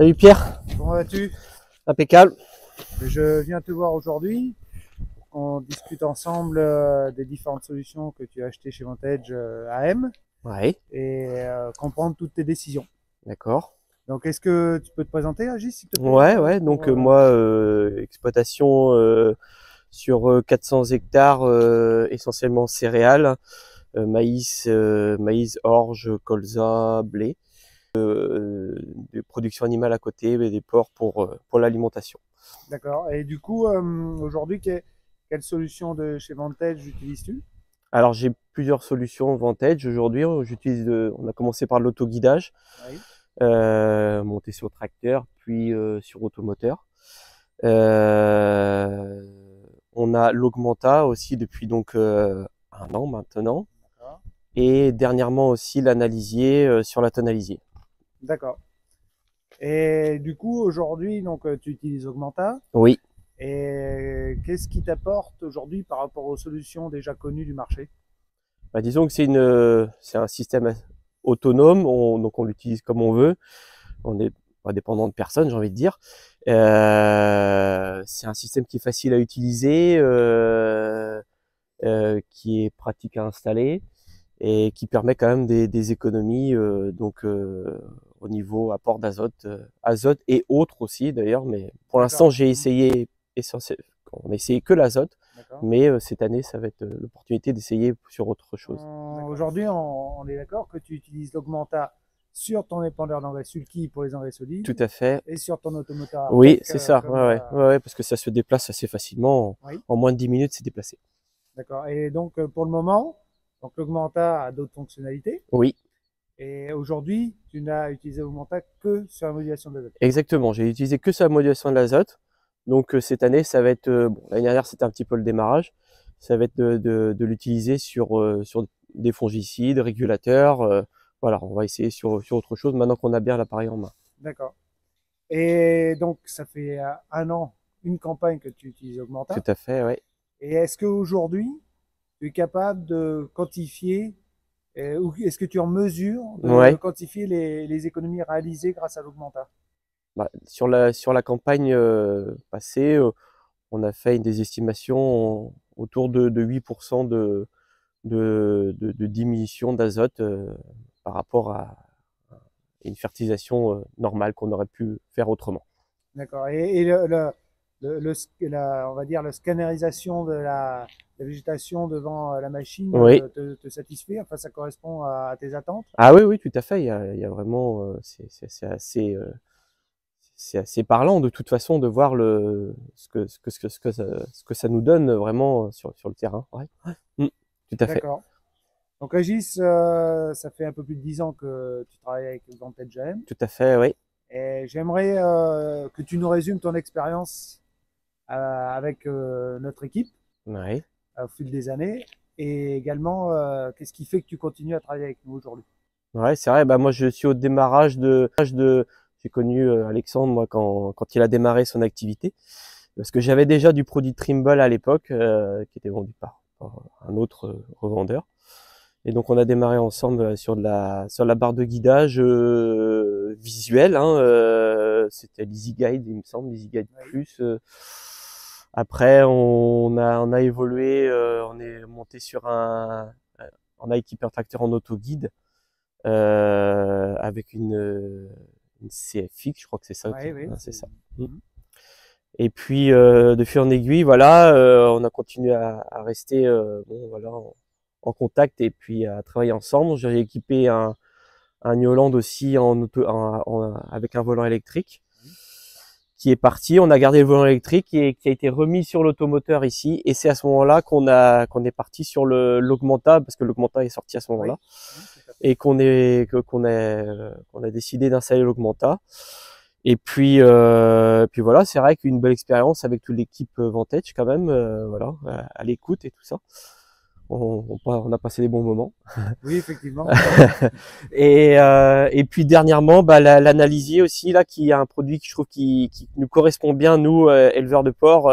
Salut Pierre, Comment vas-tu? impeccable. Je viens te voir aujourd'hui. On discute ensemble des différentes solutions que tu as achetées chez Vantage AM Ouais, et comprendre toutes tes décisions. d'accord. Donc, est-ce que tu peux te présenter, Agis, s'il te plaît? Ouais, donc moi, exploitation sur 400 hectares, essentiellement céréales, maïs, orge, colza, blé, des productions animales à côté, mais des porcs pour l'alimentation. D'accord. Et du coup, aujourd'hui, quelle solution de chez Vantage utilises-tu? Alors j'ai plusieurs solutions Vantage aujourd'hui. On a commencé par l'autoguidage, Oui. monté sur tracteur, puis sur automoteur. Euh, on a l'Augmenta aussi depuis donc 1 an maintenant. D'accord. Et dernièrement aussi l'analysier sur la tonalisier. D'accord. Et du coup, aujourd'hui, donc, tu utilises Augmenta. Oui, Et qu'est-ce qui t'apporte aujourd'hui par rapport aux solutions déjà connues du marché? bah, disons que c'est un système autonome, donc on l'utilise comme on veut. On n'est pas dépendant de personne, j'ai envie de dire. C'est un système qui est facile à utiliser, qui est pratique à installer et qui permet quand même des économies au niveau apport azote et autres aussi d'ailleurs. Mais pour D'accord. l'instant, j'ai essayé on a essayé que l'azote, D'accord. mais cette année, ça va être l'opportunité d'essayer sur autre chose. Aujourd'hui, on est d'accord que tu utilises l'Augmenta sur ton épandeur d'engrais Sulky pour les engrais Tout solides à fait. et sur ton automoteur Oui, Artec c'est ça. Ouais, parce que ça se déplace assez facilement. oui, En moins de 10 minutes, c'est déplacé. d'accord. Et donc pour le moment, donc l'Augmenta a d'autres fonctionnalités. Oui, Et aujourd'hui, tu n'as utilisé l'Augmenta que sur la modulation de l'azote. exactement. J'ai utilisé que sur la modulation de l'azote. Donc cette année, ça va être bon, l'année dernière, c'était un petit peu le démarrage. Ça va être de l'utiliser sur des fongicides, régulateurs. Voilà, on va essayer sur autre chose maintenant qu'on a bien l'appareil en main. D'accord. Et donc ça fait 1 an, une campagne que tu utilises Tout Augmenta. à fait, ouais. Et est-ce qu'aujourd'hui, tu es capable de quantifier ou est-ce que tu es en mesure de Ouais. quantifier les économies réalisées grâce à l'Augmenta? Bah, sur la campagne passée, on a fait des estimations autour de 8% de diminution d'azote par rapport à une fertilisation normale qu'on aurait pu faire autrement. D'accord. Et on va dire, la scannerisation de la végétation devant la machine Oui. te satisfait? Enfin, ça correspond à tes attentes? Ah oui, oui, tout à fait. Il y a vraiment, c'est assez parlant de toute façon de voir ce que ça nous donne vraiment sur le terrain. Ouais. Mm, tout à fait. D'accord. Donc, Régis, ça fait un peu plus de 10 ans que tu travailles avec Vantage AM. Tout à fait, oui. Et j'aimerais que tu nous résumes ton expérience avec notre équipe Ouais. au fil des années. Et également, qu'est-ce qui fait que tu continues à travailler avec nous aujourd'hui? Ouais, c'est vrai. Bah moi, je suis au démarrage j'ai connu Alexandre moi quand il a démarré son activité, parce que j'avais déjà du produit Trimble à l'époque qui était vendu par un autre revendeur. Et donc on a démarré ensemble sur la barre de guidage visuelle. Hein, c'était l'EasyGuide, il me semble, l'EasyGuide Oui. Plus. Après, on a évolué, on est monté on a équipé un tracteur en autoguide avec une CFX, je crois que c'est ça. Oui, oui. C'est ça. Mhm. Et puis de fil en aiguille, voilà, on a continué à rester bon, voilà, en contact et puis à travailler ensemble. J'ai équipé un New Holland aussi avec un volant électrique Oui. qui est parti. On a gardé le volant électrique et qui a été remis sur l'automoteur ici. Et c'est à ce moment-là qu'on est parti sur l'Augmenta, parce que l'Augmenta est sorti à ce Oui. moment-là, Mhm, tout à fait. et qu'on a décidé d'installer l'Augmenta. Et puis voilà, c'est vrai qu'une belle expérience avec toute l'équipe Vantage quand même, voilà, à l'écoute et tout ça. On a passé des bons moments. Oui, effectivement. Et puis dernièrement, bah, l'analysier aussi là, qui est un produit que je trouve qui nous correspond bien nous éleveurs de porc,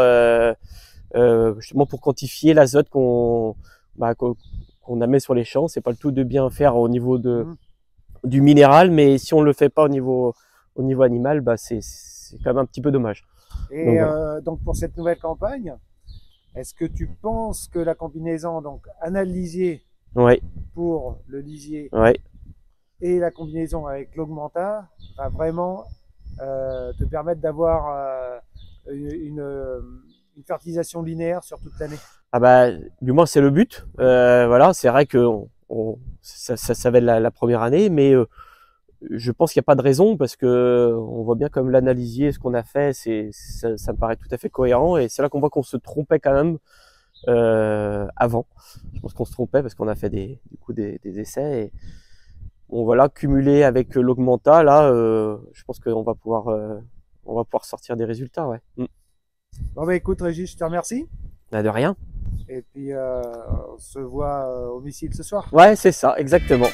justement pour quantifier l'azote qu'on met sur les champs. C'est pas le tout de bien faire au niveau Mhm. du minéral, mais si on le fait pas au niveau animal, bah c'est quand même un petit peu dommage. Et Donc, voilà. donc pour cette nouvelle campagne, est-ce que tu penses que la combinaison donc analysier Ouais, pour le lisier ouais. et la combinaison avec l'augmenta va vraiment te permettre d'avoir une fertilisation linéaire sur toute l'année? Ah bah, du moins c'est le but. Voilà, c'est vrai que ça va être la première année, mais je pense qu'il n'y a pas de raison parce que on voit bien comme l'analysier, ce qu'on a fait, ça me paraît tout à fait cohérent et c'est là qu'on voit qu'on se trompait quand même avant. Je pense qu'on se trompait parce qu'on a fait du coup des essais et bon voilà, cumulé avec l'augmenta, là, je pense qu'on va pouvoir sortir des résultats, ouais. Bon bah écoute Régis, je te remercie. Bah, de rien. Et puis on se voit au missile ce soir. Ouais, c'est ça, exactement.